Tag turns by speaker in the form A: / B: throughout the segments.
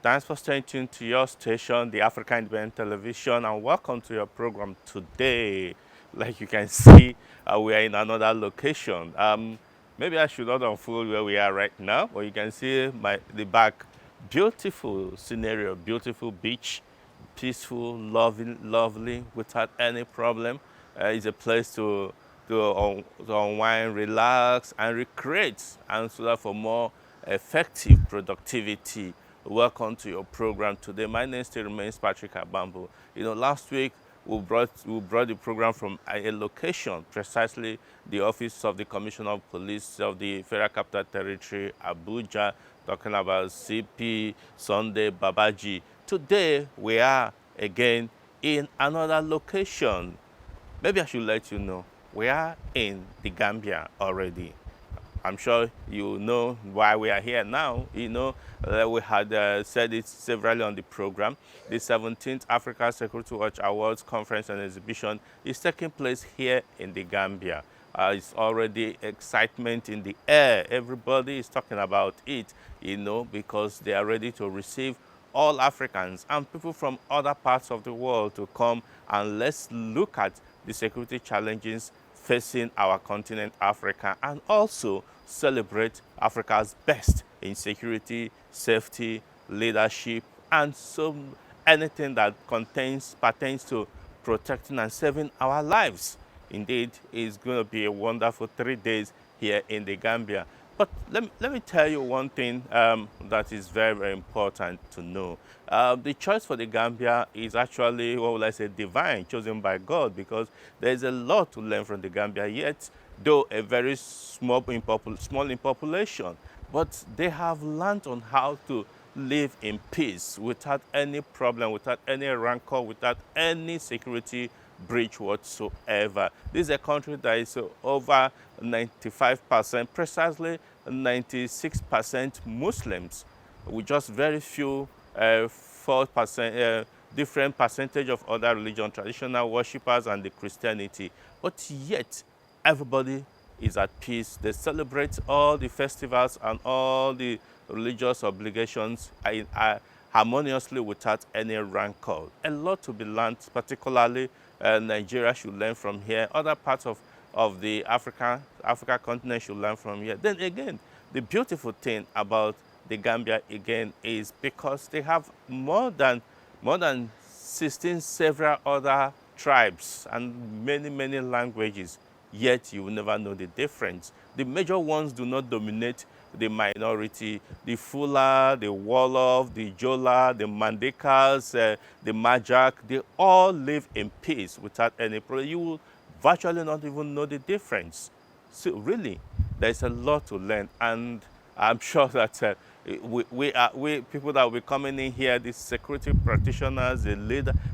A: Thanks for staying tuned to your station, the African Independent Television, and welcome to your program today. Like you can see, we are in another location. Maybe I should not unfold where we are right now, but you can see the back. Beautiful scenario, beautiful beach, peaceful, lovely, without any problem. It's a place to unwind, relax, and recreate, and so that for more effective productivity. Welcome to your program today. My name still remains Patrick Abambo. Last week we brought the program from a location, precisely the office of the Commissioner of Police of the Federal Capital Territory, Abuja, talking about CP Sunday Babaji. Today we are again in another location. Maybe I should let you know we are in the Gambia already. I'm sure you know why we are here now. We had said it severally on the program. The 17th Africa Security Watch Awards Conference and Exhibition is taking place here in the Gambia. It's already excitement in the air. Everybody is talking about it, because they are ready to receive all Africans and people from other parts of the world to come and let's look at the security challenges facing our continent, Africa, and also celebrate Africa's best in security, safety, leadership, and so anything that pertains to protecting and saving our lives. Indeed, it's going to be a wonderful 3 days here in the Gambia. But let me tell you one thing that is very, very important to know. The choice for the Gambia is actually, what will I say, divine, chosen by God, because there's a lot to learn from the Gambia, yet, though a very small in population, but they have learned on how to live in peace without any problem, without any rancor, without any security breach whatsoever. This is a country that is over 95%, precisely 96% Muslims, with just very few 4% different percentage of other religion, traditional worshippers, and the Christianity. But yet, everybody is at peace. They celebrate all the festivals and all the religious obligations harmoniously without any rancor. A lot to be learned, particularly Nigeria should learn from here. Other parts of the Africa continent should learn from here. Then again, the beautiful thing about the Gambia again is because they have more than 16 several other tribes and many languages, yet you will never know the difference. The major ones do not dominate the minority. The Fula, the Wolof, the Jola, the Mandekas, the Majak, they all live in peace without any problem. You will virtually not even know the difference. So really, there's a lot to learn, and I'm sure that we people that will be coming in here, the security practitioners,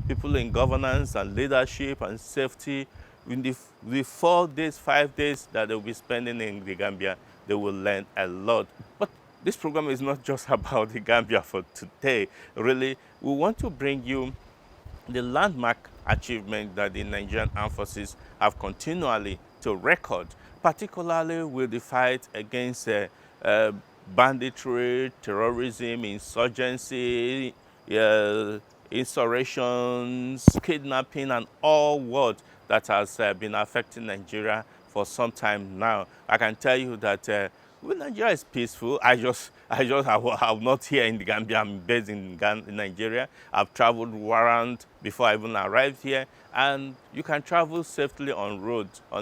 A: people in governance and leadership and safety, in the 4 days, 5 days that they'll be spending in the Gambia, they will learn a lot. But this program is not just about the Gambia for today. Really, we want to bring you the landmark achievement that the Nigerian Armed Forces have continually to record, particularly with the fight against banditry, terrorism, insurgency, insurrections, kidnapping, and all what that has been affecting Nigeria for some time now. I can tell you that when Nigeria is peaceful, I'm not here in the Gambia. I'm based in Nigeria. I've traveled around before I even arrived here, and you can travel safely on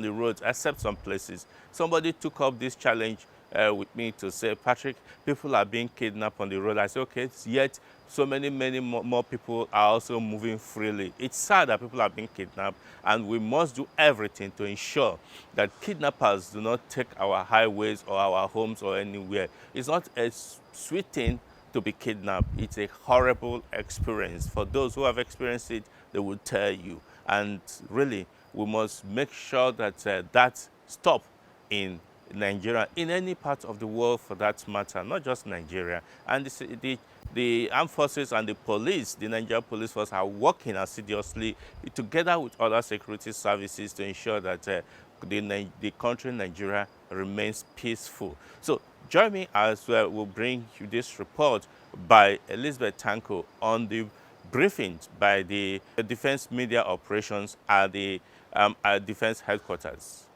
A: the roads, except some places. Somebody took up this challenge with me to say, Patrick, people are being kidnapped on the road. I said, okay, yet so many more people are also moving freely. It's sad that people are being kidnapped, and we must do everything to ensure that kidnappers do not take our highways or our homes or anywhere. It's not a sweet thing to be kidnapped. It's a horrible experience. For those who have experienced it, they will tell you. And really, we must make sure that that stop in Nigeria, in any part of the world for that matter, not just Nigeria. And the armed forces and the police, the Nigerian police force, are working assiduously together with other security services to ensure that the country Nigeria remains peaceful. So join me as we'll bring you this report by Elizabeth Tanko on the briefings by the Defense Media Operations at the Defense Headquarters.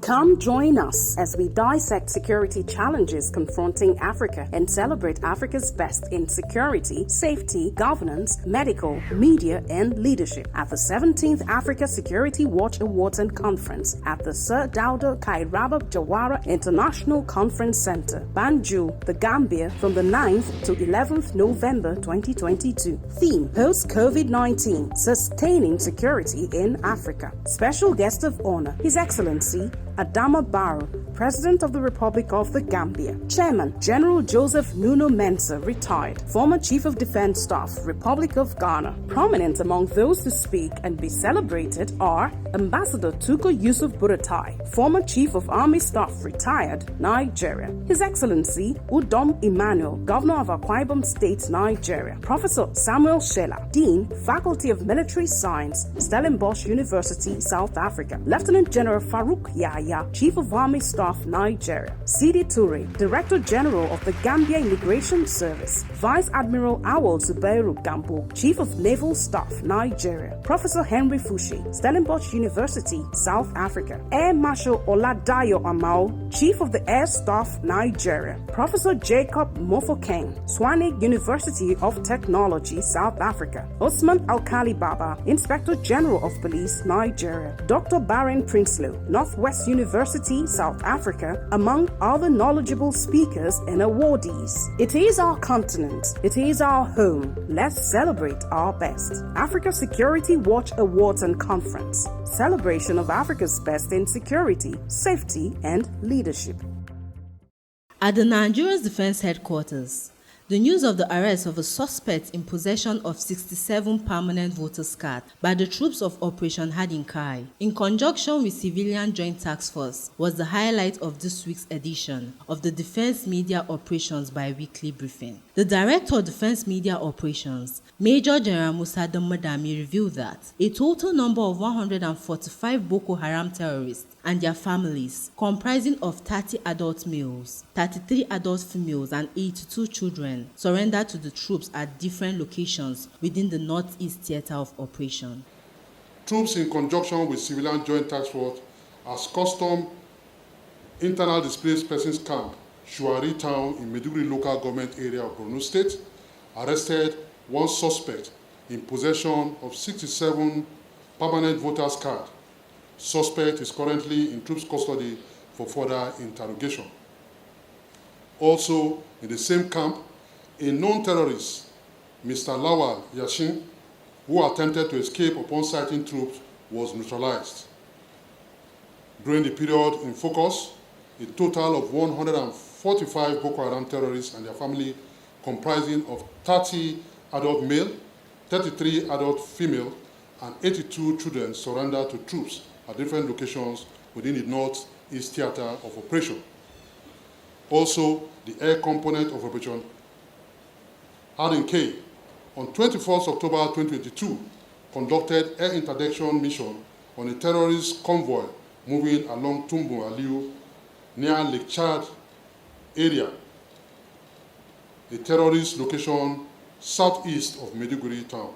B: Come join us as we dissect security challenges confronting Africa and celebrate Africa's best in security, safety, governance, medical, media, and leadership at the 17th Africa Security Watch Awards and Conference at the Sir Dauda Kairaba Jawara International Conference Center, Banjul, the Gambia, from the 9th to 11th November 2022. Theme: Post-COVID-19, Sustaining Security in Africa. Special guest of honor, His Excellency Adama Barrow, President of the Republic of the Gambia. Chairman, General Joseph Nuno Mensah, retired, former Chief of Defense Staff, Republic of Ghana. Prominent among those to speak and be celebrated are Ambassador Tuko Yusuf Buratai, former Chief of Army Staff, retired, Nigeria. His Excellency Udom Emmanuel, Governor of Akwa Ibom State, Nigeria. Professor Samuel Shela, Dean, Faculty of Military Science, Stellenbosch University, South Africa. Lieutenant General Farouk Yahya, Chief of Army Staff, Nigeria. Sidi Toure, Director General of the Gambia Immigration Service. Vice Admiral Awol Zubairu Gambo, Chief of Naval Staff, Nigeria. Professor Henry Fushi, Stellenbosch University, South Africa. Air Marshal Oladayo Amao, Chief of the Air Staff, Nigeria. Professor Jacob Mofokeng, Swanik University of Technology, South Africa. Osman Alkali Baba, Inspector General of Police, Nigeria. Dr. Baron Prinsloo, Northwest University, South Africa, among other knowledgeable speakers and awardees. It is our continent. It is our home. Let's celebrate our best. Africa Security Watch Awards and Conference. Celebration of Africa's best in security, safety, and leadership.
C: At the Nigerian Defense Headquarters, the news of the arrest of a suspect in possession of 67 permanent voters' cards by the troops of Operation Hadinkai, in conjunction with Civilian Joint Task Force, was the highlight of this week's edition of the Defense Media Operations Bi-Weekly Briefing. The Director of Defense Media Operations, Major General Musa Damadami, revealed that a total number of 145 Boko Haram terrorists and their families, comprising of 30 adult males, 33 adult females, and 82 children, surrendered to the troops at different locations within the Northeast Theater of Operation.
D: Troops, in conjunction with Civilian Joint Task Force, as custom internal displaced persons camp, Shuari Town in Maiduguri local government area of Borno State, arrested one suspect in possession of 67 permanent voters' cards. Suspect is currently in troops' custody for further interrogation. Also, in the same camp, a known terrorist, Mr. Lawal Yashin, who attempted to escape upon sighting troops, was neutralized. During the period in focus, a total of 145 Boko Haram terrorists and their family, comprising of 30 adult male, 33 adult female, and 82 children, surrendered to troops at different locations within the Northeast Theater of Operation. Also, the air component of Operation Hadinkai, on 21st October 2022, conducted air interdiction mission on a terrorist convoy moving along Tumbu Aliu near Lake Chad area, a terrorist location southeast of Maiduguri town.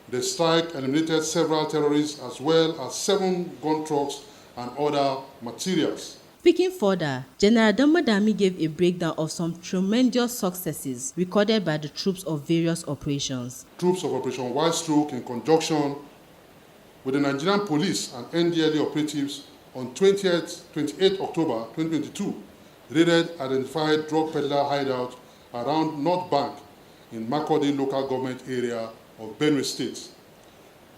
D: The strike eliminated several terrorists as well as 7 gun trucks and other materials.
C: Speaking further, General Damadami gave a breakdown of some tremendous successes recorded by the troops of various operations.
D: Troops of Operation White Stroke, in conjunction with the Nigerian police and NDLA operatives, on 28 October 2022, raided identified drug peddler hideout around North Bank in Makurdi local government area of Benue State.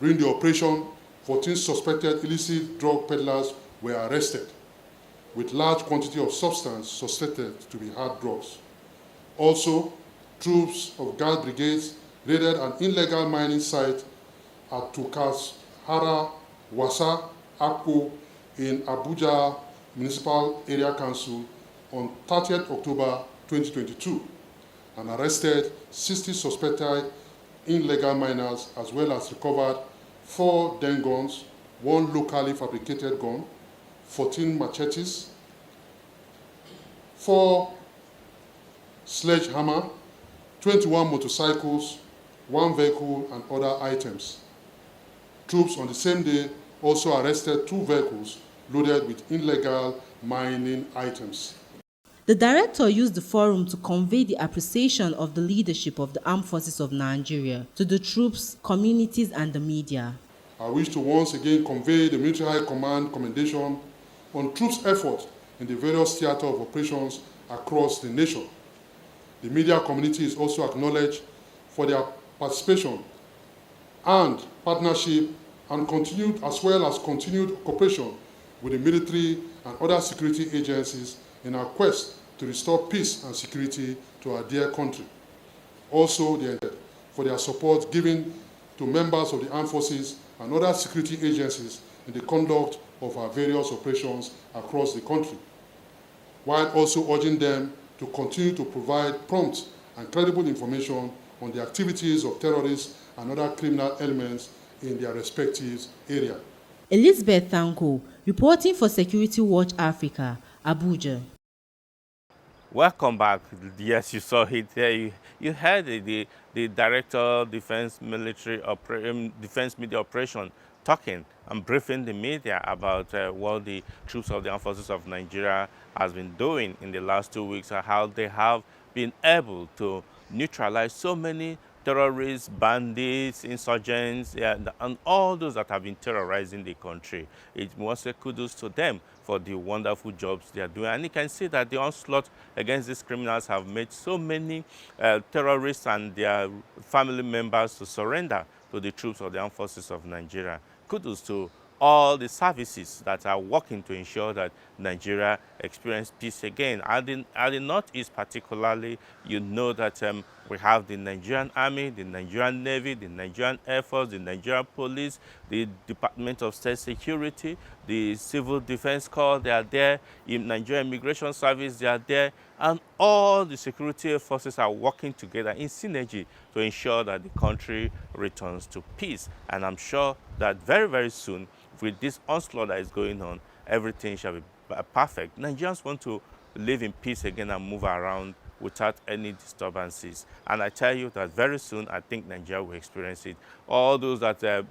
D: During the operation, 14 suspected illicit drug peddlers were arrested, with large quantity of substance suspected to be hard drugs. Also, troops of Guard Brigades raided an illegal mining site at Tukas Hara Wasa Akpo in Abuja Municipal Area Council on 30th October 2022 and arrested 60 suspected illegal miners, as well as recovered 4 den guns, 1 locally fabricated gun, 14 machetes, 4 sledgehammer, 21 motorcycles, 1 vehicle, and other items. Troops on the same day also arrested 2 vehicles loaded with illegal mining items.
C: The director used the forum to convey the appreciation of the leadership of the Armed Forces of Nigeria to the troops, communities, and the media.
D: I wish to once again convey the Military High Command commendation on troops' effort in the various theatres of operations across the nation. The media community is also acknowledged for their participation and partnership and continued cooperation with the military and other security agencies in our quest to restore peace and security to our dear country. Also, for their support given to members of the armed forces and other security agencies in the conduct of our various operations across the country, while also urging them to continue to provide prompt and credible information on the activities of terrorists and other criminal elements in their respective area.
C: Elizabeth Thanko, reporting for Security Watch Africa, Abuja.
A: Welcome back. Yes, you saw it there. You heard the Director of Defense Media Operation talking and briefing the media about what the troops of the Armed Forces of Nigeria has been doing in the last 2 weeks and how they have been able to neutralize so many terrorists, bandits, insurgents, and all those that have been terrorizing the country. It must say kudos to them for the wonderful jobs they are doing. And you can see that the onslaught against these criminals have made so many terrorists and their family members to surrender to the troops of the Armed Forces of Nigeria. Kudos to all the services that are working to ensure that Nigeria experiences peace again. At the Northeast particularly, you know that we have the Nigerian Army, the Nigerian Navy, the Nigerian Air Force, the Nigerian Police, the Department of State Security, the Civil Defense Corps, they are there, in Nigerian Immigration Service, they are there, and all the security forces are working together in synergy to ensure that the country returns to peace. And I'm sure that very, very soon, with this onslaught that is going on, everything shall be perfect. Nigerians want to live in peace again and move around without any disturbances. And I tell you that very soon, I think Nigeria will experience it. All those that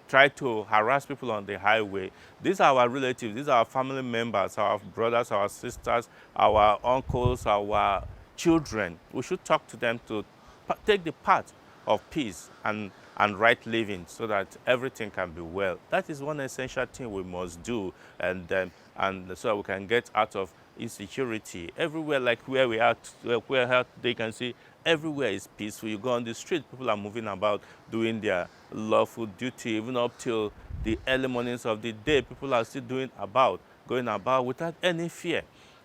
A: try to harass people on the highway, these are our relatives, these are our family members, our brothers, our sisters, our uncles, our children. We should talk to them to take the path of peace and right living so that everything can be well. That is one essential thing we must do, and so we can get out of insecurity. Everywhere, like where we are, they can see everywhere is peaceful. You go on the street, people are moving about, doing their lawful duty, even up till the early mornings of the day. People are still going about without any fear.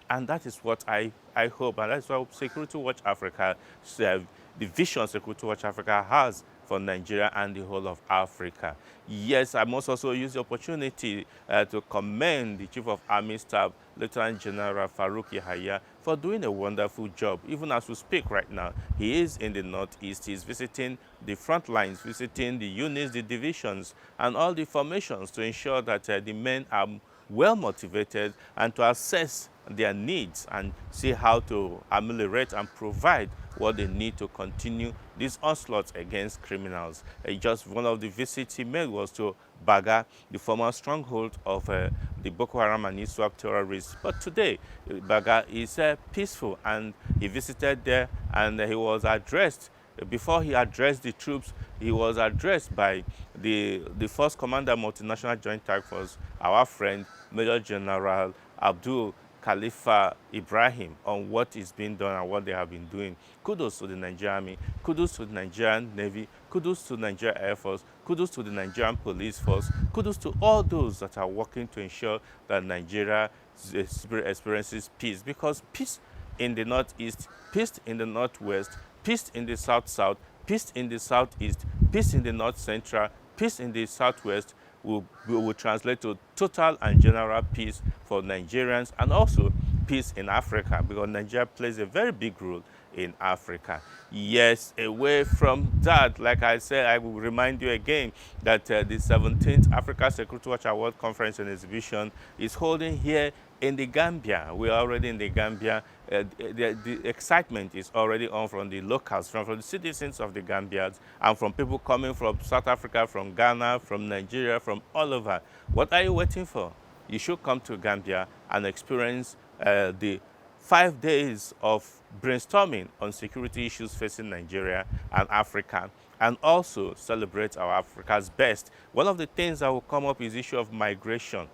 A: And that is what I hope, and that's why Security Watch Africa, the vision Security Watch Africa has for Nigeria and the whole of Africa. Yes, I must also use the opportunity to commend the Chief of Army Staff, Lieutenant General Farouk Yahaya, for doing a wonderful job. Even as we speak right now, he is in the Northeast. He's visiting the front lines, visiting the units, the divisions, and all the formations to ensure that the men are well motivated and to assess their needs and see how to ameliorate and provide what they need to continue these onslaughts against criminals. Just one of the visits he made was to Baga, the former stronghold of the Boko Haram and ISWAP terrorists. But today, Baga is peaceful, and he visited there and he was addressed. Before he addressed the troops, he was addressed by the First Commander Multinational Joint Task Force, our friend, Major General Abdul Khalifa Ibrahim, on what is being done and what they have been doing. Kudos to the Nigerian Army, kudos to the Nigerian Navy, kudos to the Nigerian Air Force, kudos to the Nigerian Police Force, kudos to all those that are working to ensure that Nigeria experiences peace. Because peace in the Northeast, peace in the Northwest, peace in the South-South, peace in the Southeast, peace in the North-Central, peace in the Southwest will translate to total and general peace for Nigerians, and also peace in Africa, because Nigeria plays a very big role in Africa. Yes, away from that, like I said, I will remind you again that the 17th Africa Security Watch Award Conference and Exhibition is holding here in the Gambia. We are already in the Gambia. The excitement is already on from the locals, from the citizens of the Gambia, and from people coming from South Africa, from Ghana, from Nigeria, from all over. What are you waiting for? You should come to Gambia and experience the 5 days of brainstorming on security issues facing Nigeria and Africa, and also celebrate our Africa's best. One of the things that will come up is the issue of migration.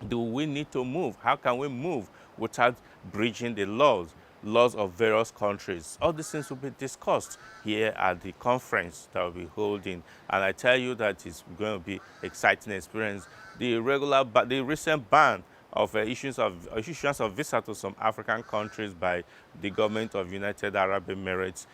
A: Do we need to move? How can we move without breaching the laws of various countries? All these things will be discussed here at the conference that we'll be holding. And I tell you that it's going to be exciting experience. The recent ban of issuance of visa to some African countries by the government of United Arab Emirates,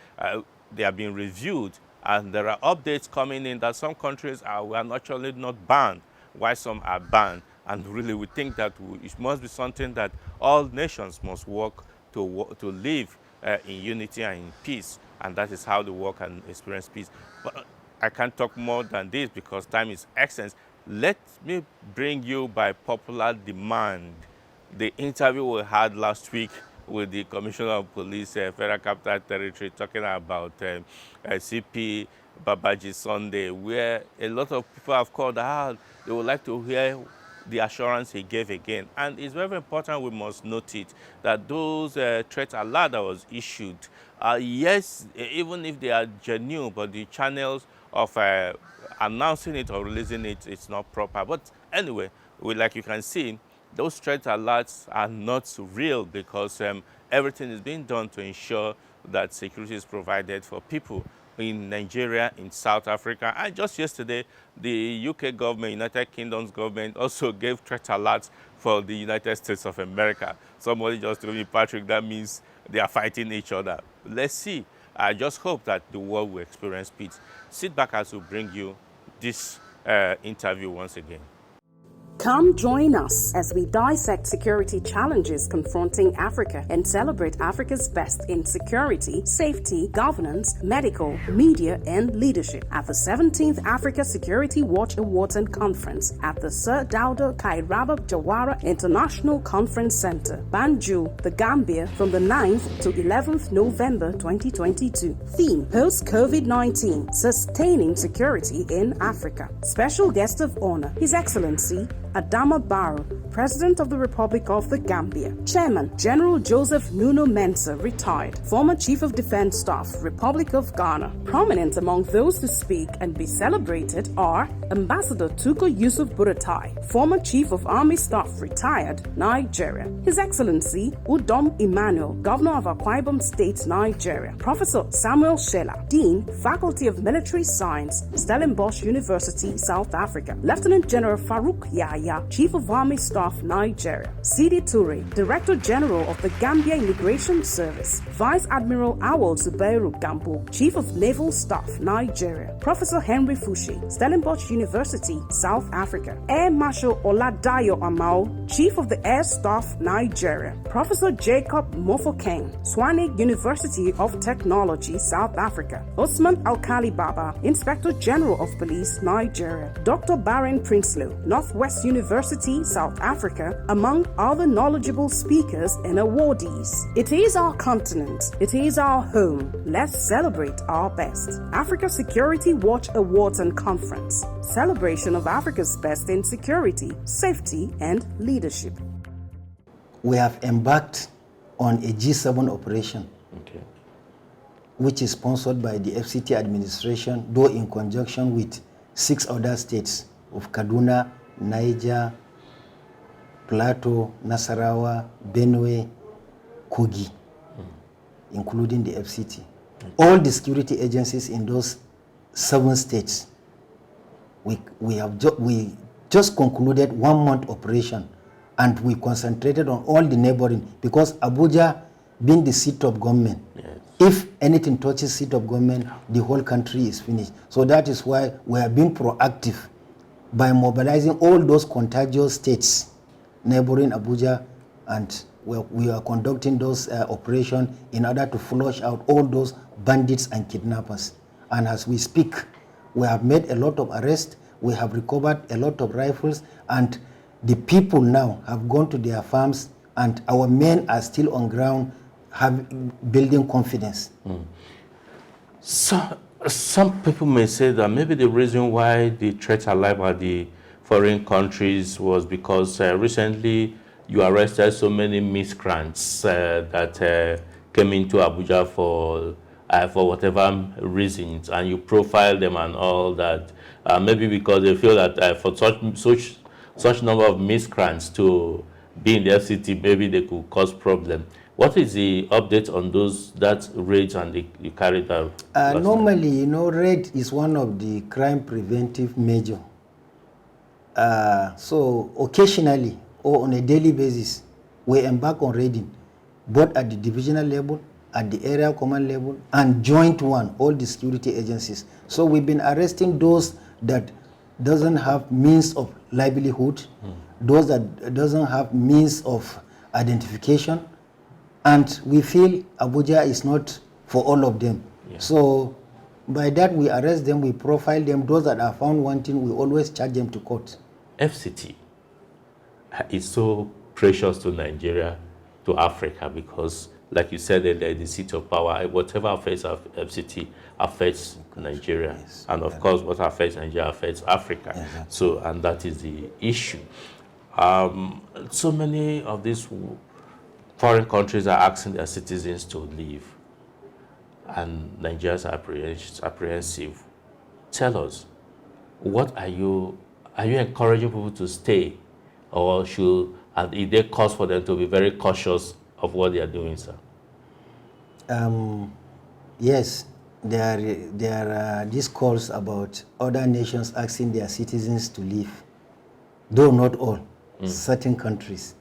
A: they are being reviewed, and there are updates coming in that some countries are actually not banned, while some are banned. And really, we think that it must be something that all nations must work to live in unity and in peace, and that is how the world can experience peace. But I can't talk more than this because time is excellent. Let me bring you by popular demand the interview we had last week with the Commissioner of Police, Federal Capital Territory, talking about CP Babaji Sunday, where a lot of people have called out. They would like to hear the assurance he gave again. And it's very important, we must note it, that those threat alert that was issued, yes, even if they are genuine, but the channels of announcing it or releasing it, it's not proper. But anyway, like you can see, those threat alerts are not real because everything is being done to ensure that security is provided for people in Nigeria, in South Africa. And just yesterday, the UK government, United Kingdom's government, also gave threat alerts for the United States of America. Somebody just told me, Patrick, that means they are fighting each other. Let's see. I just hope that the world will experience peace. Sit back as we bring you this interview once again.
B: Come join us as we dissect security challenges confronting Africa and celebrate Africa's best in security, safety, governance, medical, media, and leadership at the 17th Africa Security Watch Awards and Conference at the Sir Dawda Kairaba Jawara International Conference Center, Banjul, the Gambia, from the 9th to 11th November 2022. Theme: Post-COVID-19, Sustaining Security in Africa. Special guest of honor, His Excellency Adama Barrow, President of the Republic of the Gambia. Chairman, General Joseph Nuno Mensah, retired, former Chief of Defense Staff, Republic of Ghana. Prominent among those to speak and be celebrated are Ambassador Tuko Yusuf Buratai, former Chief of Army Staff, retired, Nigeria. His Excellency Udom Emmanuel, Governor of Akwa Ibom State, Nigeria. Professor Samuel Shela, Dean, Faculty of Military Science, Stellenbosch University, South Africa. Lieutenant General Farouk Yahya, Chief of Army Staff, Nigeria. Sidi Toure, Director General of the Gambia Immigration Service. Vice Admiral Awol Zubairu Gambo, Chief of Naval Staff, Nigeria. Professor Henry Fushi, Stellenbosch University, South Africa. Air Marshal Oladayo Amao, Chief of the Air Staff, Nigeria. Professor Jacob Mofokeng, Swane University of Technology, South Africa. Osman Alkali Baba, Inspector General of Police, Nigeria. Dr. Baron Prinsloo, Northwest University, South Africa, among other knowledgeable speakers and awardees. It is our continent. It is our home. Let's celebrate our best. Africa Security Watch Awards and Conference. Celebration of Africa's best in security, safety, and leadership.
E: We have embarked on a G7 operation, which is sponsored by the FCT administration, though in conjunction with 6 other states of Kaduna, Niger, Plateau, Nasarawa, Benue, Kogi, including the FCT. All the security agencies in those 7 states, we just concluded 1-month operation, and we concentrated on all the neighboring, because Abuja being the seat of government, if anything touches seat of government, the whole country is finished. So that is why we are being proactive by mobilizing all those contagious states neighboring Abuja and we are conducting those operations in order to flush out all those bandits and kidnappers. And as we speak, we have made a lot of arrests, we have recovered a lot of rifles, and the people now have gone to their farms, and our men are still on ground, building confidence.
A: So, some people may say that maybe the reason why the threats are alive at the foreign countries was because recently you arrested so many miscreants that came into Abuja for whatever reasons, and you profiled them and all that. Maybe because they feel that for such number of miscreants to be in their city, maybe they could cause problem. What is the update on that raid and you carried out?
E: Normally, raid is one of the crime preventive measures. So occasionally or on a daily basis, we embark on raiding, both at the divisional level, at the area command level, and joint one, all the security agencies. So we've been arresting those that doesn't have means of livelihood, those that doesn't have means of identification, and we feel Abuja is not for all of them. Yeah. So by that we arrest them, we profile them. Those that are found wanting, we always charge them to court.
A: FCT is so precious to Nigeria, to Africa, because like you said, they're the seat of power. Whatever affects FCT affects Nigeria. Yes, and of course, what affects Nigeria affects Africa. Exactly. So, and that is the issue. So many of these foreign countries are asking their citizens to leave, and Nigeria is apprehensive. Tell us, what are you encouraging people to stay, or is there cause for them to be very cautious of what they are doing, sir?
E: Yes, there are these calls about other nations asking their citizens to leave, though not all, certain countries.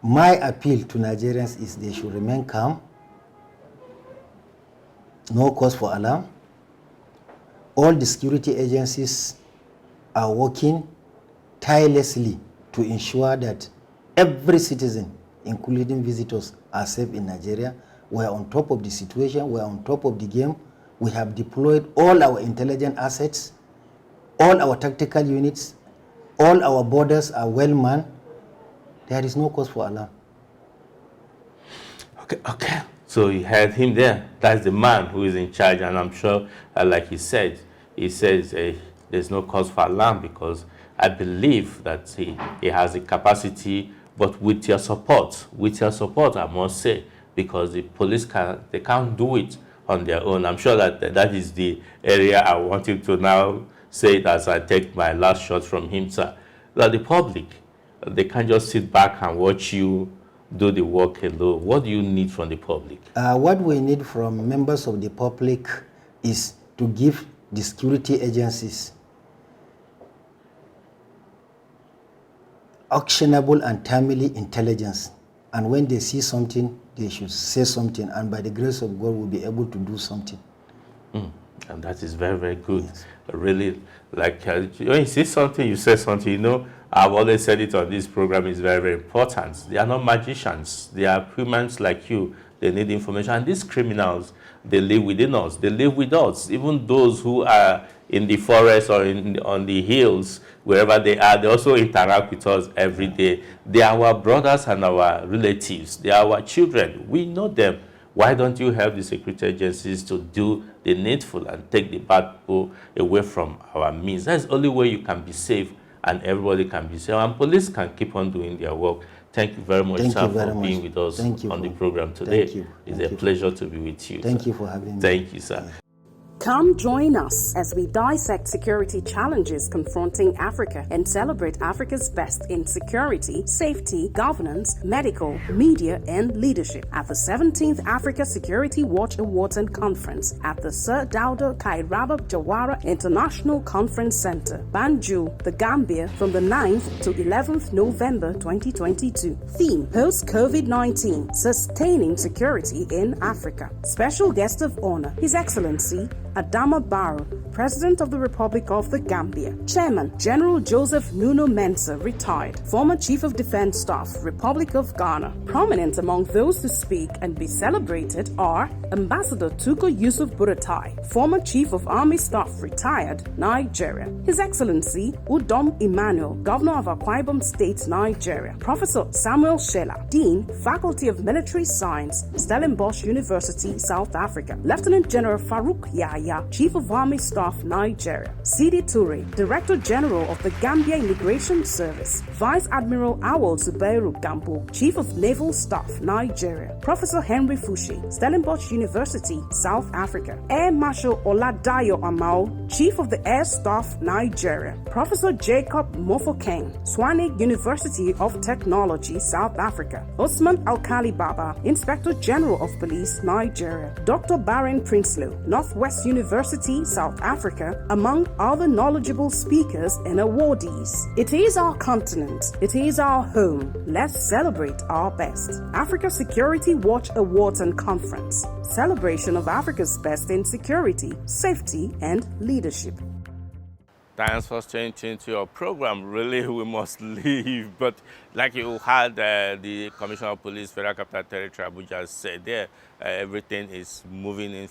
E: My appeal to Nigerians is they should remain calm, no cause for alarm. All the security agencies are working tirelessly to ensure that every citizen, including visitors, are safe in Nigeria. We are on top of the situation, we are on top of the game. We have deployed all our intelligence assets, all our tactical units, all our borders are well manned. There is no cause for alarm.
A: Okay. So you heard him there. That's the man who is in charge, and I'm sure, like he says there's no cause for alarm, because I believe that he has the capacity, but with your support, I must say, because the police can't do it on their own. I'm sure that is the area I want him to now say it as I take my last shot from him, sir. That the public, they can't just sit back and watch you do the work alone. What do you need from the public?
E: What we need from members of the public is to give the security agencies actionable and timely intelligence. And when they see something, they should say something. And by the grace of God, we'll be able to do something.
A: And that is very, very good. Yes. Really, like when you see something, you say something. I've always said it on this program, is very, very important. They are not magicians. They are humans like you. They need information. And these criminals, they live within us. They live with us. Even those who are in the forest or on the hills, wherever they are, they also interact with us every day. They are our brothers and our relatives. They are our children. We know them. Why don't you help the security agencies to do the needful and take the bad people away from our midst? That's the only way you can be safe and everybody can be safe. And police can keep on doing their work. Thank you very much, sir, for being with us on the program today. It's a pleasure to be with you.
E: Thank you for having me.
A: Thank you, sir.
B: Come join us as we dissect security challenges confronting Africa and celebrate Africa's best in security, safety, governance, medical, media, and leadership at the 17th Africa Security Watch Awards and Conference at the Sir Dauda Kairaba Jawara International Conference Center, Banjul, The Gambia, from the 9th to 11th November 2022. Theme: Post-COVID-19, Sustaining Security in Africa. Special guest of honor, His Excellency Adama Barrow, President of the Republic of the Gambia. Chairman, General Joseph Nuno Mensah, retired, former Chief of Defense Staff, Republic of Ghana. Prominent among those to speak and be celebrated are Ambassador Tuko Yusuf Buratai, former Chief of Army Staff, retired, Nigeria. His Excellency Udom Emmanuel, Governor of Akwa Ibom State, Nigeria. Professor Samuel Shela, Dean, Faculty of Military Science, Stellenbosch University, South Africa. Lieutenant General Farouk Yahya, Chief of Army Staff, Nigeria. Sidi Toure, Director General of the Gambia Immigration Service. Vice Admiral Awol Zubairu Gambo, Chief of Naval Staff, Nigeria. Professor Henry Fushi, Stellenbosch University, South Africa. Air Marshal Oladayo Amao, Chief of the Air Staff, Nigeria. Professor Jacob Mofokeng, Swanik University of Technology, South Africa. Osman Alkali Baba, Inspector General of Police, Nigeria. Dr. Baron Prinsloo, Northwest University, South Africa, among other knowledgeable speakers and awardees. It is our continent. It is our home. Let's celebrate our best. Africa Security Watch Awards and Conference. Celebration of Africa's best in security, safety, and leadership.
A: Thanks for staying tuned to your program. Really, we must leave. But like you had the Commissioner of Police, Federal Capital Territory, Abuja, said there, everything is moving on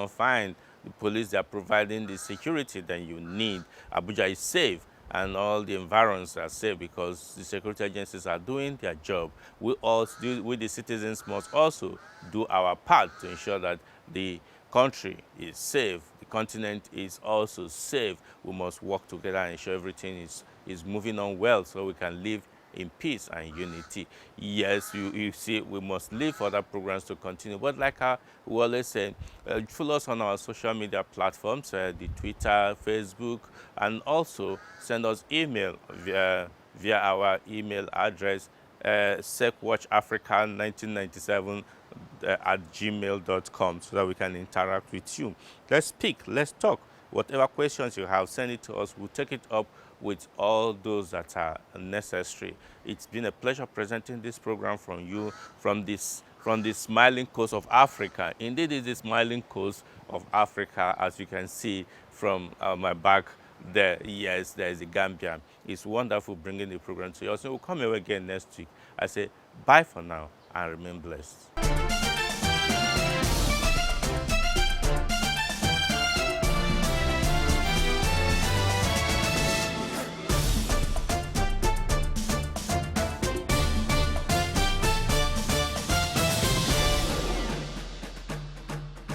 A: fine. The police, they are providing the security that you need. Abuja is safe, and all the environs are safe because the security agencies are doing their job. We the citizens, must also do our part to ensure that the country is safe. The continent is also safe. We must work together and ensure everything is moving on well so we can live in peace and unity. Yes, you see, we must leave for other programs to continue. But like we always say, follow us on our social media platforms, the Twitter, Facebook, and also send us email via our email address, secwatchafrica1997 at gmail.com, so that we can interact with you. Let's speak, let's talk. Whatever questions you have, send it to us. We'll take it up with all those that are necessary. It's been a pleasure presenting this program from you, from the smiling coast of Africa. Indeed, it's the smiling coast of Africa, as you can see from my back there. Yes, there is the Gambia. It's wonderful bringing the program to you. So we'll come here again next week. I say bye for now and remain blessed.